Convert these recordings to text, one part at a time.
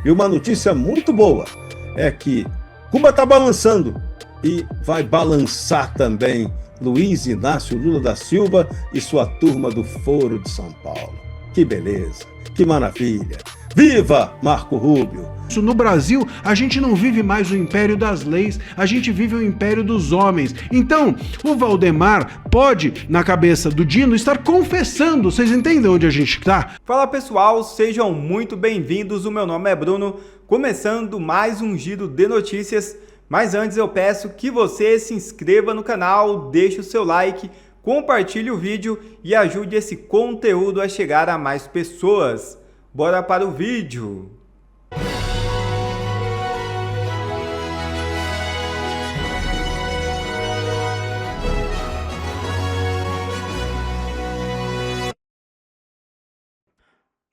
E uma notícia muito boa é que Cuba está balançando e vai balançar também Luiz Inácio Lula da Silva e sua turma do Foro de São Paulo. Que beleza, que maravilha. Viva Marco Rubio! No Brasil, a gente não vive mais o império das leis, a gente vive o império dos homens. Então, o Valdemar pode, na cabeça do Dino, estar confessando. Vocês entendem onde a gente está? Fala pessoal, sejam muito bem-vindos. O meu nome é Bruno, começando mais um giro de notícias. Mas antes eu peço que você se inscreva no canal, deixe o seu like, compartilhe o vídeo e ajude esse conteúdo a chegar a mais pessoas. Bora para o vídeo!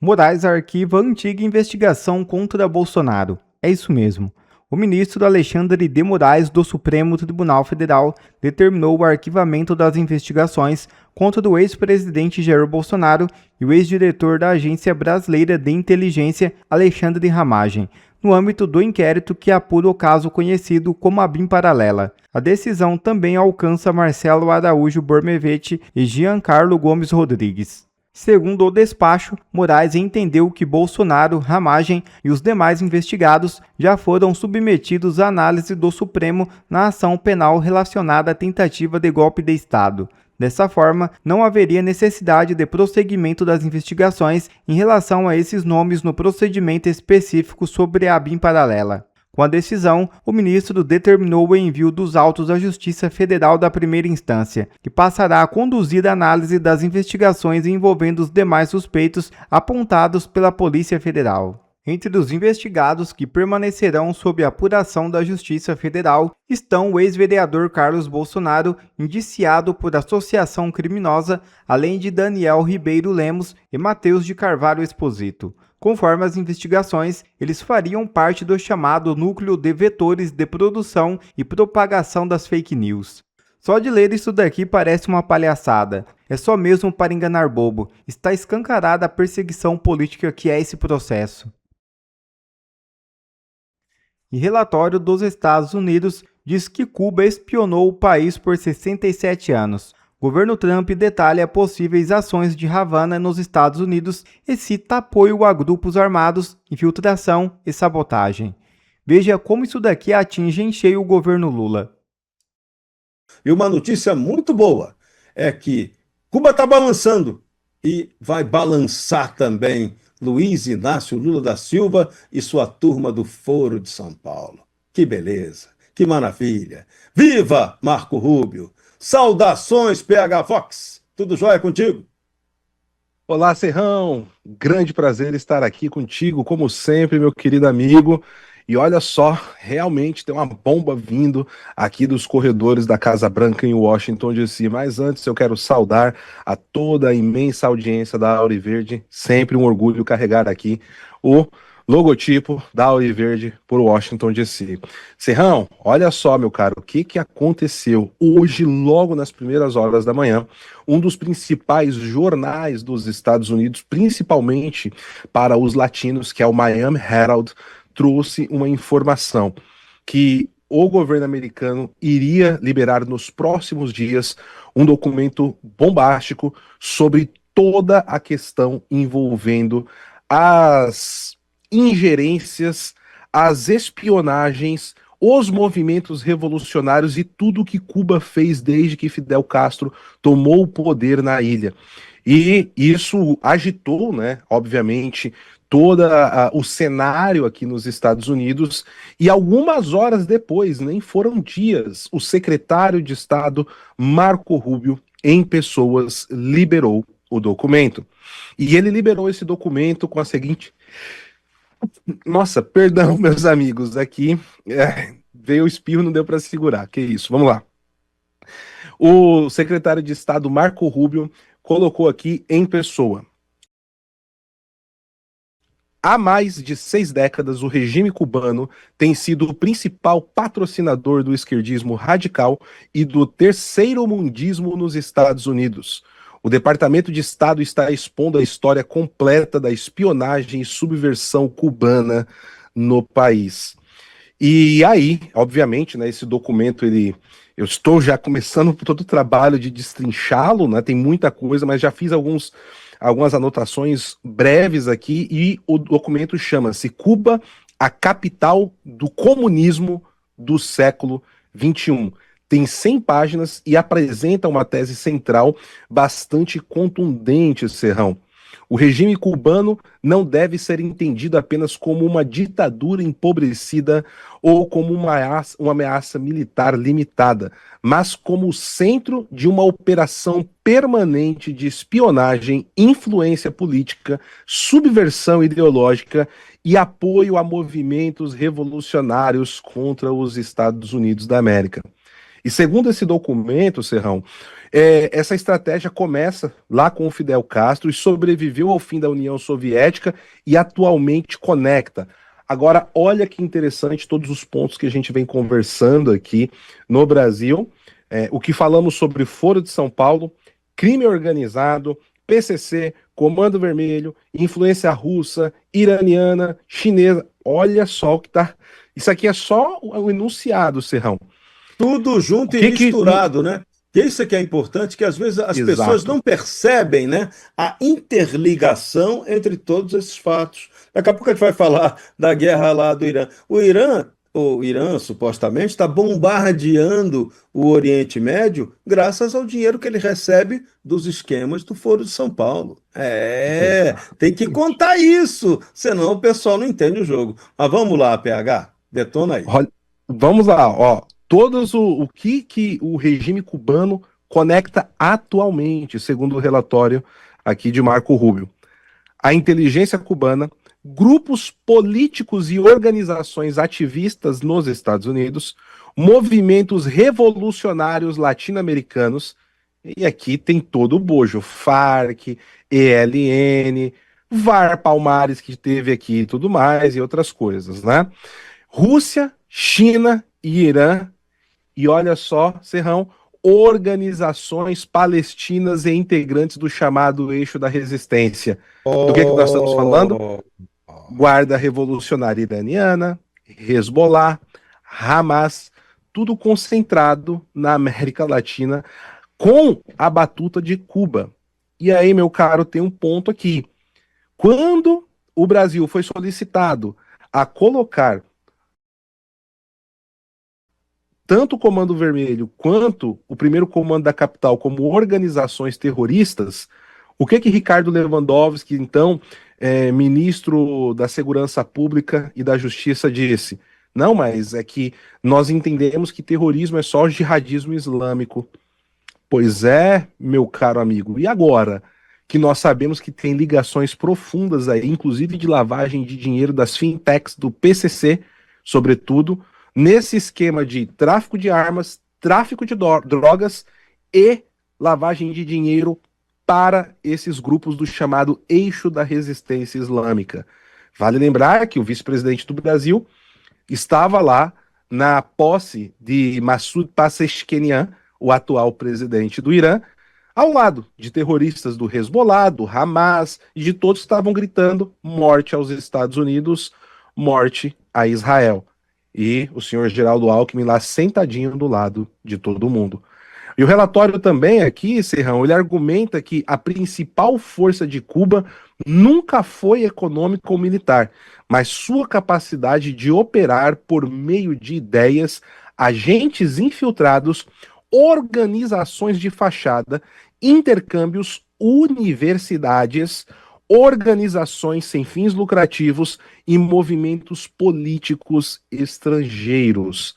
Moraes arquiva antiga investigação contra Bolsonaro. É isso mesmo. O ministro Alexandre de Moraes do Supremo Tribunal Federal determinou o arquivamento das investigações contra o ex-presidente Jair Bolsonaro e o ex-diretor da Agência Brasileira de Inteligência, Alexandre Ramagem, no âmbito do inquérito que apura o caso conhecido como a BIM Paralela. A decisão também alcança Marcelo Araújo Bormevete e Giancarlo Gomes Rodrigues. Segundo o despacho, Moraes entendeu que Bolsonaro, Ramagem e os demais investigados já foram submetidos à análise do Supremo na ação penal relacionada à tentativa de golpe de Estado. Dessa forma, não haveria necessidade de prosseguimento das investigações em relação a esses nomes no procedimento específico sobre a BIM Paralela. Com a decisão, o ministro determinou o envio dos autos à Justiça Federal da primeira instância, que passará a conduzir a análise das investigações envolvendo os demais suspeitos apontados pela Polícia Federal. Entre os investigados que permanecerão sob apuração da Justiça Federal estão o ex-vereador Carlos Bolsonaro, indiciado por associação criminosa, além de Daniel Ribeiro Lemos e Matheus de Carvalho Esposito. Conforme as investigações, eles fariam parte do chamado núcleo de vetores de produção e propagação das fake news. Só de ler isso daqui parece uma palhaçada. É só mesmo para enganar bobo. Está escancarada a perseguição política que é esse processo. E relatório dos Estados Unidos diz que Cuba espionou o país por 67 anos. Governo Trump detalha possíveis ações de Havana nos Estados Unidos e cita apoio a grupos armados, infiltração e sabotagem. Veja como isso daqui atinge em cheio o governo Lula. E uma notícia muito boa é que Cuba está balançando e vai balançar também Luiz Inácio Lula da Silva e sua turma do Foro de São Paulo. Que beleza, que maravilha. Viva Marco Rubio! Saudações, PH Fox! Tudo jóia contigo? Olá, Serrão! Grande prazer estar aqui contigo, como sempre, meu querido amigo. E olha só, realmente tem uma bomba vindo aqui dos corredores da Casa Branca em Washington, D.C. Mas antes eu quero saudar a toda a imensa audiência da Auriverde. Sempre um orgulho carregar aqui o logotipo da Auriverde por Washington, D.C. Serrão, olha só, meu caro, o que aconteceu hoje, logo nas primeiras horas da manhã. Um dos principais jornais dos Estados Unidos, principalmente para os latinos, que é o Miami Herald, trouxe uma informação que o governo americano iria liberar nos próximos dias um documento bombástico sobre toda a questão envolvendo as ingerências, as espionagens, os movimentos revolucionários e tudo que Cuba fez desde que Fidel Castro tomou o poder na ilha. E isso agitou, né, obviamente, todo o cenário aqui nos Estados Unidos, e algumas horas depois, nem foram dias, o secretário de Estado Marco Rubio, em pessoas, liberou o documento. E ele liberou esse documento com a seguinte... Nossa, perdão, meus amigos, aqui veio o espirro, não deu para segurar, que isso, vamos lá. O secretário de Estado Marco Rubio colocou aqui em pessoa: há mais de 6 décadas, o regime cubano tem sido o principal patrocinador do esquerdismo radical e do terceiro-mundismo nos Estados Unidos. O Departamento de Estado está expondo a história completa da espionagem e subversão cubana no país. E aí, obviamente, né, esse documento, eu estou já começando todo o trabalho de destrinchá-lo, né, tem muita coisa, mas já fiz algumas anotações breves aqui, e o documento chama-se Cuba, a capital do comunismo do século XXI. Tem 100 páginas e apresenta uma tese central bastante contundente, Serrão. O regime cubano não deve ser entendido apenas como uma ditadura empobrecida ou como uma ameaça militar limitada, mas como o centro de uma operação permanente de espionagem, influência política, subversão ideológica e apoio a movimentos revolucionários contra os Estados Unidos da América. E segundo esse documento, Serrão, essa estratégia começa lá com o Fidel Castro e sobreviveu ao fim da União Soviética e atualmente conecta. Agora, olha que interessante todos os pontos que a gente vem conversando aqui no Brasil, o que falamos sobre Foro de São Paulo, crime organizado, PCC, Comando Vermelho, influência russa, iraniana, chinesa. Olha só o que tá. Isso aqui é só o enunciado, Serrão. Tudo junto e misturado, né? Que isso é que é importante, que às vezes as pessoas não percebem, né, a interligação entre todos esses fatos. Daqui a pouco a gente vai falar da guerra lá do Irã. O Irã supostamente está bombardeando o Oriente Médio graças ao dinheiro que ele recebe dos esquemas do Foro de São Paulo. Tem que contar isso, senão o pessoal não entende o jogo. Mas vamos lá, PH, detona aí. Vamos lá, ó. O que o regime cubano conecta atualmente, segundo o relatório aqui de Marco Rubio. A inteligência cubana, grupos políticos e organizações ativistas nos Estados Unidos, movimentos revolucionários latino-americanos, e aqui tem todo o bojo, FARC, ELN, VAR Palmares, que teve aqui e tudo mais, e outras coisas, né? Rússia, China e Irã. E olha só, Serrão, organizações palestinas e integrantes do chamado Eixo da Resistência. Do que nós estamos falando? Guarda Revolucionária Iraniana, Hezbollah, Hamas, tudo concentrado na América Latina, com a batuta de Cuba. E aí, meu caro, tem um ponto aqui. Quando o Brasil foi solicitado a colocar tanto o Comando Vermelho quanto o primeiro comando da capital como organizações terroristas, o que Ricardo Lewandowski, então, ministro da Segurança Pública e da Justiça, disse? Não, mas é que nós entendemos que terrorismo é só jihadismo islâmico. Pois é, meu caro amigo. E agora que nós sabemos que tem ligações profundas aí, inclusive de lavagem de dinheiro das fintechs do PCC, sobretudo, nesse esquema de tráfico de armas, tráfico de drogas e lavagem de dinheiro para esses grupos do chamado Eixo da Resistência Islâmica. Vale lembrar que o vice-presidente do Brasil estava lá na posse de Massoud Pezeshkian, o atual presidente do Irã, ao lado de terroristas do Hezbollah, do Hamas e de todos que estavam gritando morte aos Estados Unidos, morte a Israel. E o senhor Geraldo Alckmin lá sentadinho do lado de todo mundo. E o relatório também aqui, Serrão, ele argumenta que a principal força de Cuba nunca foi econômica ou militar, mas sua capacidade de operar por meio de ideias, agentes infiltrados, organizações de fachada, intercâmbios, universidades, organizações sem fins lucrativos e movimentos políticos estrangeiros.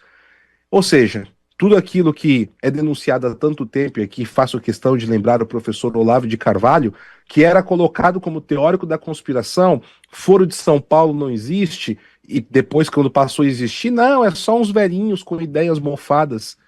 Ou seja, tudo aquilo que é denunciado há tanto tempo, e aqui faço questão de lembrar o professor Olavo de Carvalho, que era colocado como teórico da conspiração, Foro de São Paulo não existe, e depois, quando passou a existir, não, é só uns velhinhos com ideias mofadas.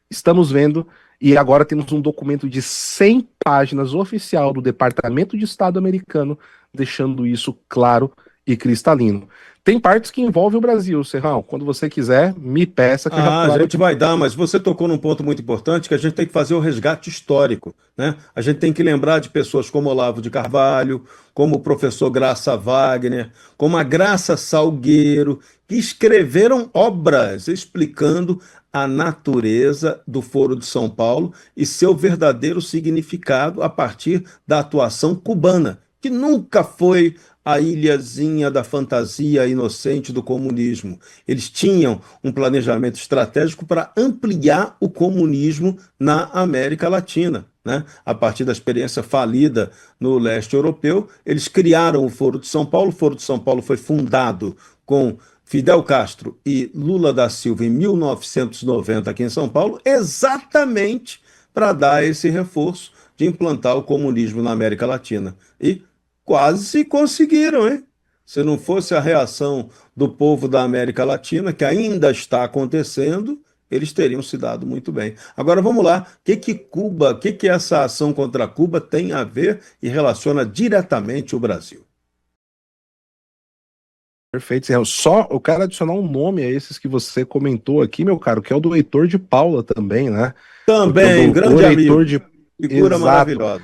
Estamos vendo, e agora temos um documento de 100 páginas oficial do Departamento de Estado americano, deixando isso claro e cristalino. Tem partes que envolvem o Brasil, Serrão. Quando você quiser, me peça que eu já A falo gente vai dar, mas você tocou num ponto muito importante que a gente tem que fazer o resgate histórico, né? A gente tem que lembrar de pessoas como Olavo de Carvalho, como o professor Graça Wagner, como a Graça Salgueiro, que escreveram obras explicando a natureza do Foro de São Paulo e seu verdadeiro significado a partir da atuação cubana, que nunca foi a ilhazinha da fantasia inocente do comunismo. Eles tinham um planejamento estratégico para ampliar o comunismo na América Latina, né? A partir da experiência falida no leste europeu, eles criaram o Foro de São Paulo. O Foro de São Paulo foi fundado com Fidel Castro e Lula da Silva em 1990 aqui em São Paulo, exatamente para dar esse reforço de implantar o comunismo na América Latina. E quase conseguiram, hein? Se não fosse a reação do povo da América Latina, que ainda está acontecendo, eles teriam se dado muito bem. Agora vamos lá, o que essa ação contra Cuba tem a ver e relaciona diretamente o Brasil? Perfeito, Serrão. Só eu quero adicionar um nome a esses que você comentou aqui, meu caro, que é o do Heitor de Paula também, né? Porque Também, o grande doutor amigo, Heitor de... figura Exato. maravilhosa.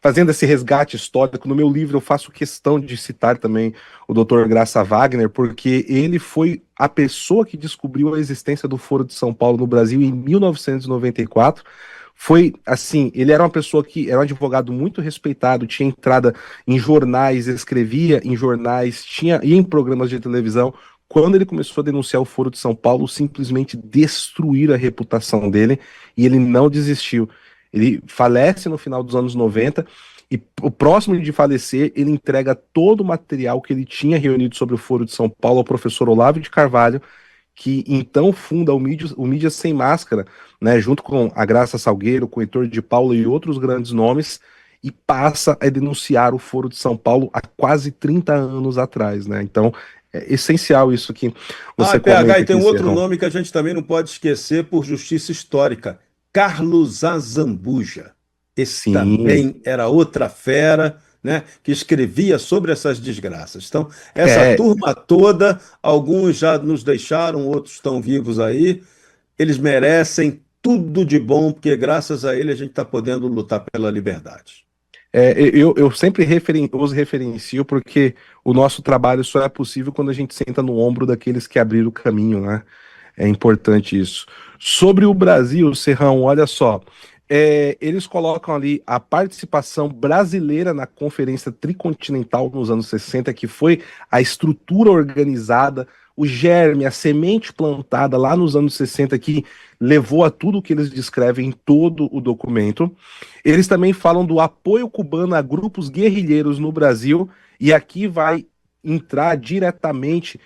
Fazendo esse resgate histórico, no meu livro eu faço questão de citar também o Dr. Graça Wagner, porque ele foi a pessoa que descobriu a existência do Foro de São Paulo no Brasil em 1994. Foi assim, ele era uma pessoa que era um advogado muito respeitado, tinha entrada em jornais, escrevia em jornais, ia em programas de televisão. Quando ele começou a denunciar o Foro de São Paulo, simplesmente destruíram a reputação dele e ele não desistiu. Ele falece no final dos anos 90 e o próximo de falecer, ele entrega todo o material que ele tinha reunido sobre o Foro de São Paulo ao professor Olavo de Carvalho, que então funda o Mídia Sem Máscara, né, junto com a Graça Salgueiro, com o Heitor de Paula e outros grandes nomes, e passa a denunciar o Foro de São Paulo há quase 30 anos atrás, né? Então, é essencial isso que você PH, comenta e tem aqui, um outro Serrão. nome que a gente também não pode esquecer por justiça histórica: Carlos Azambuja. Esse Sim, também era outra fera, né, que escrevia sobre essas desgraças. Então, essa é, turma toda, alguns já nos deixaram, outros estão vivos aí, eles merecem tudo de bom, porque graças a ele a gente está podendo lutar pela liberdade. eu sempre os referencio porque o nosso trabalho só é possível quando a gente senta no ombro daqueles que abriram o caminho, né? É importante isso. Sobre o Brasil, Serrão, olha só. Eles colocam ali a participação brasileira na Conferência Tricontinental nos anos 60, que foi a estrutura organizada, o germe, a semente plantada lá nos anos 60, que levou a tudo que eles descrevem em todo o documento. Eles também falam do apoio cubano a grupos guerrilheiros no Brasil, e aqui vai entrar diretamente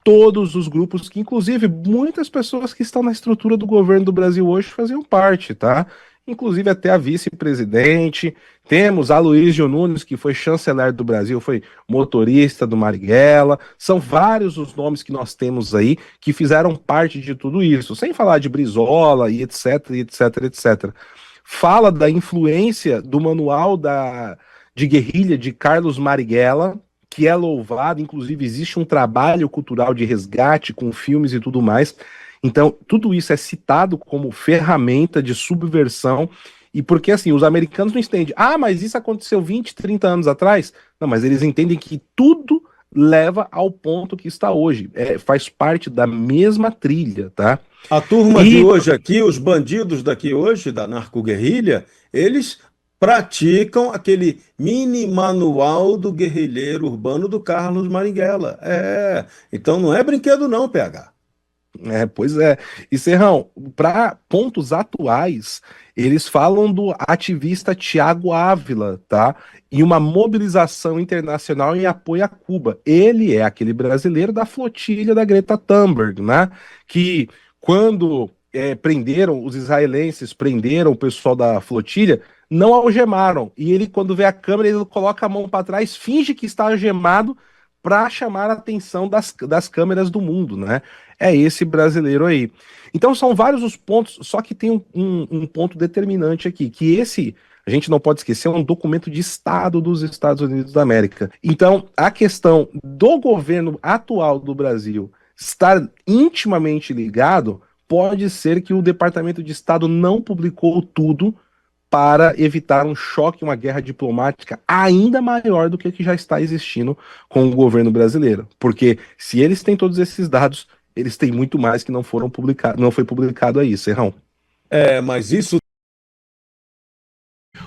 todos os grupos que, inclusive, muitas pessoas que estão na estrutura do governo do Brasil hoje faziam parte, tá? Inclusive até a vice-presidente, temos Aloysio Nunes, que foi chanceler do Brasil, foi motorista do Marighella, são vários os nomes que nós temos aí que fizeram parte de tudo isso, sem falar de Brizola e etc, etc, etc. Fala da influência do manual de guerrilha de Carlos Marighella, que é louvado, inclusive existe um trabalho cultural de resgate com filmes e tudo mais. Então, tudo isso é citado como ferramenta de subversão, e porque assim, os americanos não entendem, mas isso aconteceu 20, 30 anos atrás? Não, mas eles entendem que tudo leva ao ponto que está hoje, faz parte da mesma trilha, tá? A turma de hoje aqui, os bandidos daqui hoje, da narcoguerrilha, eles praticam aquele mini manual do guerrilheiro urbano do Carlos Marighella. Então não é brinquedo não, PH. Pois é. E Serrão, para pontos atuais, eles falam do ativista Tiago Ávila, tá? E uma mobilização internacional em apoio a Cuba. Ele é aquele brasileiro da flotilha da Greta Thunberg, né? Que quando prenderam, os israelenses prenderam o pessoal da flotilha, não algemaram. E ele, quando vê a câmera, ele coloca a mão para trás, finge que está algemado para chamar a atenção das câmeras do mundo, né? É esse brasileiro aí. Então são vários os pontos, só que tem um ponto determinante aqui, que esse A gente não pode esquecer, é um documento de Estado dos Estados Unidos da América. Então, a questão do governo atual do Brasil estar intimamente ligado, pode ser que o Departamento de Estado não publicou tudo para evitar um choque, uma guerra diplomática ainda maior do que já está existindo com o governo brasileiro. Porque se eles têm todos esses dados, eles têm muito mais que não foram publicados, não foi publicado aí, Serrão. Mas isso.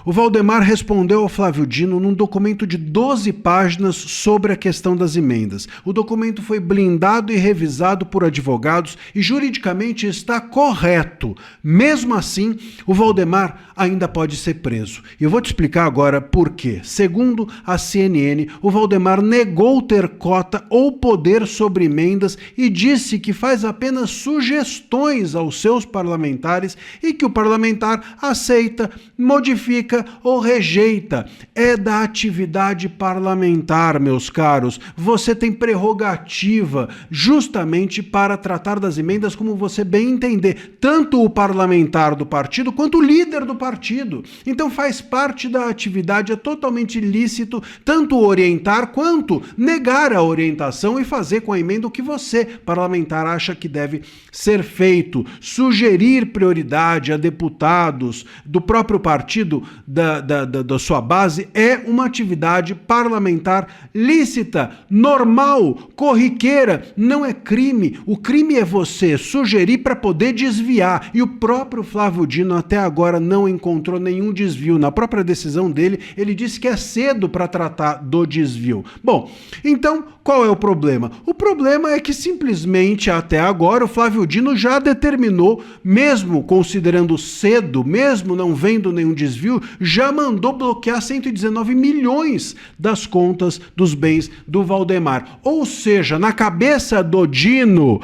O Valdemar respondeu ao Flávio Dino num documento de 12 páginas sobre a questão das emendas. O documento foi blindado e revisado por advogados e juridicamente está correto. Mesmo assim, o Valdemar ainda pode ser preso. E eu vou te explicar agora por quê. Segundo a CNN, o Valdemar negou ter cota ou poder sobre emendas e disse que faz apenas sugestões aos seus parlamentares e que o parlamentar aceita, modifica ou rejeita. É da atividade parlamentar, meus caros. Você tem prerrogativa justamente para tratar das emendas como você bem entender, tanto o parlamentar do partido quanto o líder do partido. Então faz parte da atividade, é totalmente lícito tanto orientar quanto negar a orientação e fazer com a emenda o que você, parlamentar, acha que deve ser feito. Sugerir prioridade a deputados do próprio partido da sua base é uma atividade parlamentar lícita, normal, corriqueira, não é crime. O crime é você sugerir para poder desviar. E o próprio Flávio Dino até agora não encontrou nenhum desvio. Na própria decisão dele, ele disse que é cedo para tratar do desvio. Bom, então qual é o problema? O problema é que simplesmente até agora o Flávio Dino já determinou, mesmo considerando cedo, mesmo não vendo nenhum desvio, já mandou bloquear 119 milhões das contas dos bens do Valdemar. Ou seja, na cabeça do Dino,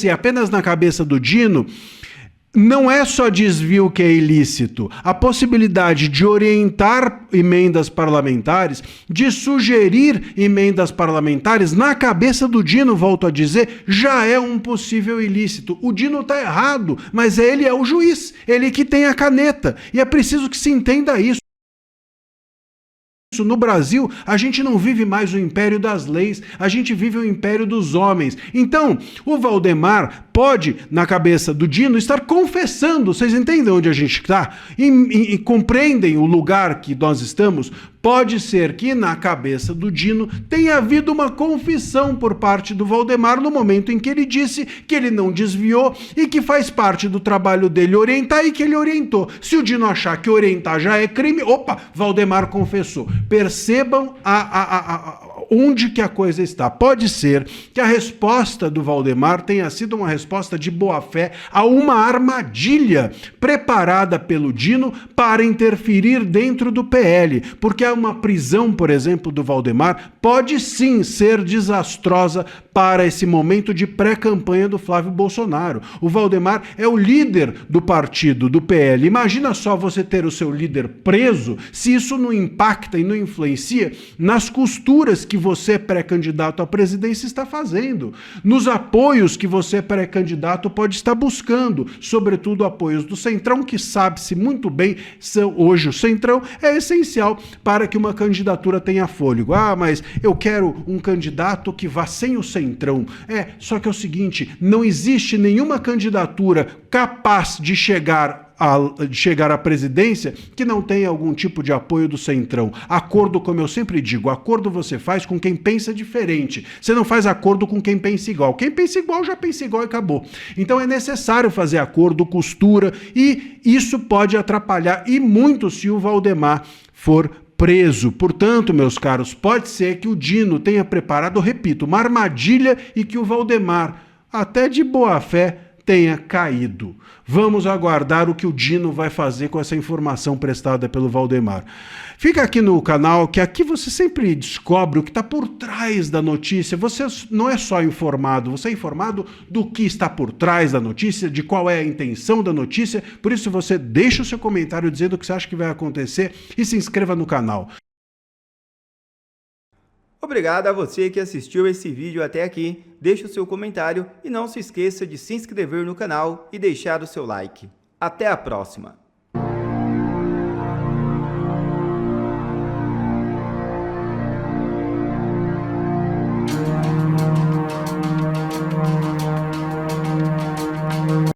e apenas na cabeça do Dino, não é só desvio que é ilícito. A possibilidade de orientar emendas parlamentares, de sugerir emendas parlamentares, na cabeça do Dino, volto a dizer, já é um possível ilícito. O Dino está errado, mas ele é o juiz, ele que tem a caneta. E é preciso que se entenda isso. No Brasil, a gente não vive mais o império das leis, a gente vive o império dos homens. Então, o Valdemar pode, na cabeça do Dino, estar confessando. Vocês entendem onde a gente está? E compreendem o lugar que nós estamos? Pode ser que na cabeça do Dino tenha havido uma confissão por parte do Valdemar no momento em que ele disse que ele não desviou e que faz parte do trabalho dele orientar e que ele orientou. Se o Dino achar que orientar já é crime, opa, Valdemar confessou. Percebam onde que a coisa está. Pode ser que a resposta do Valdemar tenha sido uma resposta de boa-fé a uma armadilha preparada pelo Dino para interferir dentro do PL, porque uma prisão, por exemplo, do Valdemar pode sim ser desastrosa para esse momento de pré-campanha do Flávio Bolsonaro. O Valdemar é o líder do partido, do PL. Imagina só você ter o seu líder preso, se isso não impacta e não influencia nas costuras que você, pré-candidato à presidência, está fazendo, nos apoios que você, pré-candidato, pode estar buscando, sobretudo apoios do Centrão, que sabe-se muito bem, hoje o Centrão é essencial para que uma candidatura tenha fôlego. Ah, mas eu quero um candidato que vá sem o Centrão. Só que é o seguinte, não existe nenhuma candidatura capaz de chegar à presidência que não tenha algum tipo de apoio do Centrão. Acordo, como eu sempre digo, acordo você faz com quem pensa diferente. Você não faz acordo com quem pensa igual. Quem pensa igual já pensa igual e acabou. Então é necessário fazer acordo, costura, e isso pode atrapalhar e muito se o Valdemar for preso. Portanto, meus caros, pode ser que o Dino tenha preparado, repito, uma armadilha e que o Valdemar, até de boa fé, tenha caído. Vamos aguardar o que o Dino vai fazer com essa informação prestada pelo Valdemar. Fica aqui no canal, que aqui você sempre descobre o que está por trás da notícia. Você não é só informado, você é informado do que está por trás da notícia, de qual é a intenção da notícia. Por isso você deixa o seu comentário dizendo o que você acha que vai acontecer e se inscreva no canal. Obrigado a você que assistiu esse vídeo até aqui. Deixe o seu comentário e não se esqueça de se inscrever no canal e deixar o seu like. Até a próxima!